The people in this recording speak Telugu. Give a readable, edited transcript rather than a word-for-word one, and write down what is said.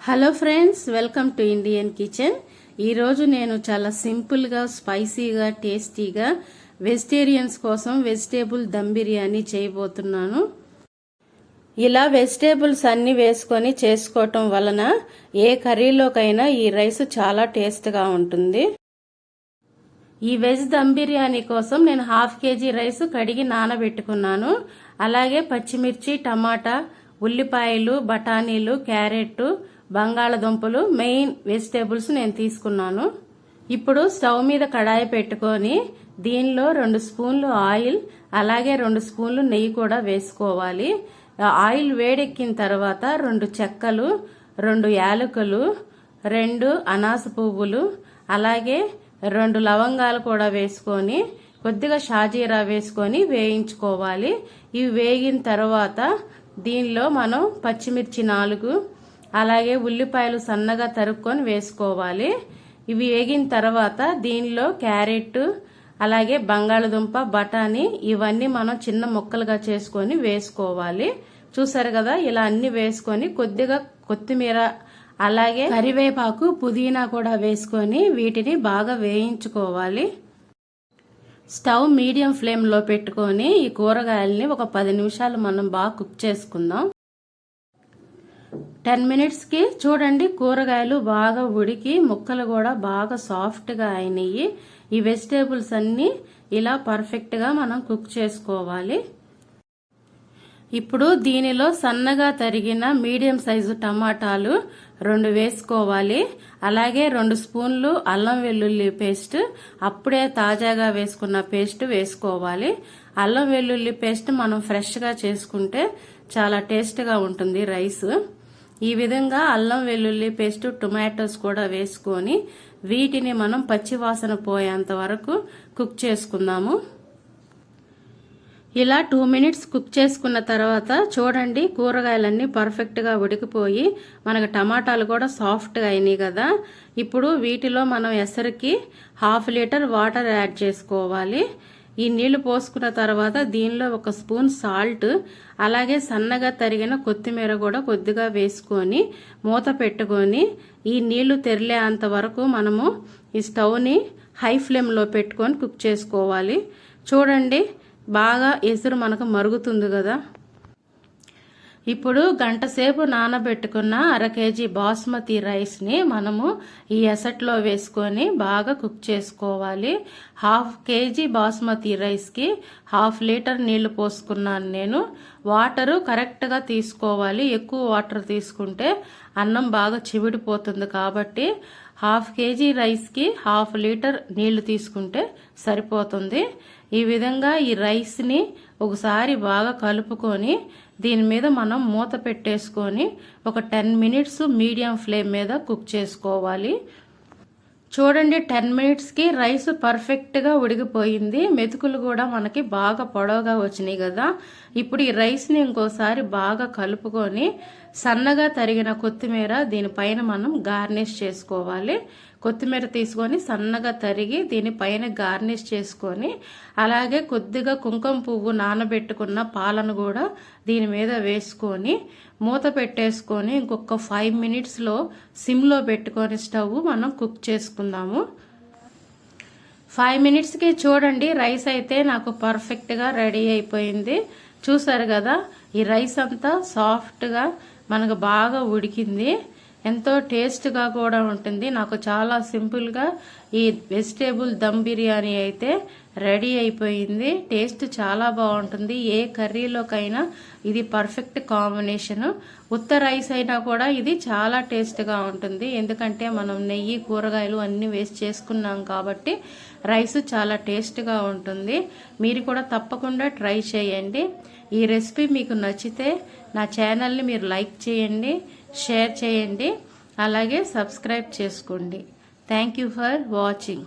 Hello friends, welcome to Indian kitchen. ఈరోజు నేను చాలా సింపుల్గా, స్పైసీగా, టేస్టీగా వెజిటేరియన్స్ కోసం వెజిటేబుల్ దమ్ బిర్యానీ చేయబోతున్నాను. ఇలా వెజిటేబుల్స్ అన్ని వేసుకొని చేసుకోవటం వలన ఏ కర్రీలోకైనా ఈ రైస్ చాలా టేస్ట్గా ఉంటుంది. ఈ వెజ్ దమ్ బిర్యానీ కోసం నేను 1/2 kg రైస్ కడిగి నానబెట్టుకున్నాను. అలాగే పచ్చిమిర్చి, టమాటా, ఉల్లిపాయలు, బఠానీలు, క్యారెట్, బంగాళదుంపలు మెయిన్ వెజిటేబుల్స్ నేను తీసుకున్నాను. ఇప్పుడు స్టవ్ మీద కడాయి పెట్టుకొని దీనిలో 2 స్పూన్లు ఆయిల్, అలాగే 2 స్పూన్లు నెయ్యి కూడా వేసుకోవాలి. ఆయిల్ వేడెక్కిన తర్వాత 2 చెక్కలు, 2 యాలకులు, 2 అనాస పువ్వులు, అలాగే 2 లవంగాలు కూడా వేసుకొని కొద్దిగా షాజీరా వేసుకొని వేయించుకోవాలి. ఇవి వేగిన తర్వాత దీనిలో మనం పచ్చిమిర్చి 4, అలాగే ఉల్లిపాయలు సన్నగా తరుక్కొని వేసుకోవాలి. ఇవి వేగిన తర్వాత దీనిలో క్యారెట్, అలాగే బంగాళదుంప, బఠానీ ఇవన్నీ మనం చిన్న ముక్కలుగా చేసుకొని వేసుకోవాలి. చూసారు కదా, ఇలా అన్ని వేసుకొని కొద్దిగా కొత్తిమీర, అలాగే కరివేపాకు, పుదీనా కూడా వేసుకొని వీటిని బాగా వేయించుకోవాలి. స్టవ్ మీడియం ఫ్లేమ్లో పెట్టుకొని ఈ కూరగాయల్ని ఒక 10 నిమిషాలు మనం బాగా కుక్ చేసుకుందాం. 10 మినిట్స్కి చూడండి, కూరగాయలు బాగా ఉడికి ముక్కలు కూడా బాగా సాఫ్ట్గా అయినాయి. ఈ వెజిటేబుల్స్ అన్నీ ఇలా పర్ఫెక్ట్గా మనం కుక్ చేసుకోవాలి. ఇప్పుడు దీనిలో సన్నగా తరిగిన మీడియం సైజు టమాటాలు 2 వేసుకోవాలి. అలాగే 2 స్పూన్లు అల్లం వెల్లుల్లి పేస్ట్, అప్పుడే తాజాగా వేసుకున్న పేస్ట్ వేసుకోవాలి. అల్లం వెల్లుల్లి పేస్ట్ మనం ఫ్రెష్గా చేసుకుంటే చాలా టేస్ట్గా ఉంటుంది రైస్. ఈ విధంగా అల్లం వెల్లుల్లి పేస్ట్, టొమాటోస్ కూడా వేసుకొని వీటిని మనం పచ్చివాసన పోయేంత వరకు కుక్ చేసుకుందాము. ఇలా 2 మినిట్స్ కుక్ చేసుకున్న తర్వాత చూడండి, కూరగాయలన్నీ పర్ఫెక్ట్గా ఉడికిపోయి మనకు టమాటాలు కూడా సాఫ్ట్గా అయినాయి కదా. ఇప్పుడు వీటిలో మనం ఎసరికి 1/2 లీటర్ వాటర్ యాడ్ చేసుకోవాలి. ఈ నీళ్లు పోసుకున్న తర్వాత దీనిలో 1 స్పూన్ సాల్ట్, అలాగే సన్నగా తరిగిన కొత్తిమీర కూడా కొద్దిగా వేసుకొని మూత పెట్టుకొని ఈ నీళ్లు తెరిలేంత వరకు మనము ఈ స్టవ్ని హై ఫ్లేమ్లో పెట్టుకొని కుక్ చేసుకోవాలి. చూడండి, బాగా ఎసురు మనకు మరుగుతుంది కదా. ఇప్పుడు గంట సేపు నానబెట్టుకున్న 1/2 kg బాస్మతి రైస్ని మనము ఈ ఎసట్లో వేసుకొని బాగా కుక్ చేసుకోవాలి. 1/2 kg బాస్మతి రైస్కి 1/2 లీటర్ నీళ్లు పోసుకున్నాను నేను. వాటరు కరెక్ట్గా తీసుకోవాలి. ఎక్కువ వాటర్ తీసుకుంటే అన్నం బాగా చివిడిపోతుంది కాబట్టి 1/2 kg రైస్కి 1/2 లీటర్ నీళ్లు తీసుకుంటే సరిపోతుంది. ఈ విధంగా ఈ రైస్ని ఒకసారి బాగా కలుపుకొని దీని మీద మనం మూత పెట్టేసుకొని ఒక 10 మినిట్స్ మీడియం ఫ్లేమ్ మీద కుక్ చేసుకోవాలి. చూడండి, 10 మినిట్స్కి రైస్ పర్ఫెక్ట్గా ఉడికిపోయింది. మెతుకులు కూడా మనకి బాగా పొడవుగా వచ్చినాయి కదా. ఇప్పుడు ఈ రైస్ని ఇంకోసారి బాగా కలుపుకొని సన్నగా తరిగిన కొత్తిమీర దీనిపైన మనం గార్నిష్ చేసుకోవాలి. కొత్తిమీర తీసుకొని సన్నగా తరిగి దీనిపైన గార్నిష్ చేసుకొని, అలాగే కొద్దిగా కుంకుమ పువ్వు నానబెట్టుకున్న పాలను కూడా దీని మీద వేసుకొని మూత పెట్టేసుకొని ఇంకొక 5 మినిట్స్లో సిమ్లో పెట్టుకొని స్టవ్ మనం కుక్ చేసుకుందాము. 5 మినిట్స్కి చూడండి, రైస్ అయితే నాకు పర్ఫెక్ట్గా రెడీ అయిపోయింది. చూసారు కదా, ఈ రైస్ అంతా సాఫ్ట్గా మనకు బాగా ఉడికింది. ఎంతో టేస్ట్గా కూడా ఉంటుంది. నాకు చాలా సింపుల్గా ఈ వెజిటేబుల్ దమ్ బిర్యానీ అయితే రెడీ అయిపోయింది. టేస్ట్ చాలా బాగుంటుంది. ఏ కర్రీలోకైనా ఇది పర్ఫెక్ట్ కాంబినేషను. ఉత్త రైస్ అయినా కూడా ఇది చాలా టేస్ట్గా ఉంటుంది. ఎందుకంటే మనం నెయ్యి, కూరగాయలు అన్నీ వేస్ట్ చేసుకున్నాం కాబట్టి రైస్ చాలా టేస్ట్గా ఉంటుంది. మీరు కూడా తప్పకుండా ట్రై చేయండి. ఈ రెసిపీ మీకు నచ్చితే నా ఛానల్ని మీరు లైక్ చేయండి, షేర్ చేయండి, అలాగే సబ్స్క్రైబ్ చేసుకోండి. Thank you for watching.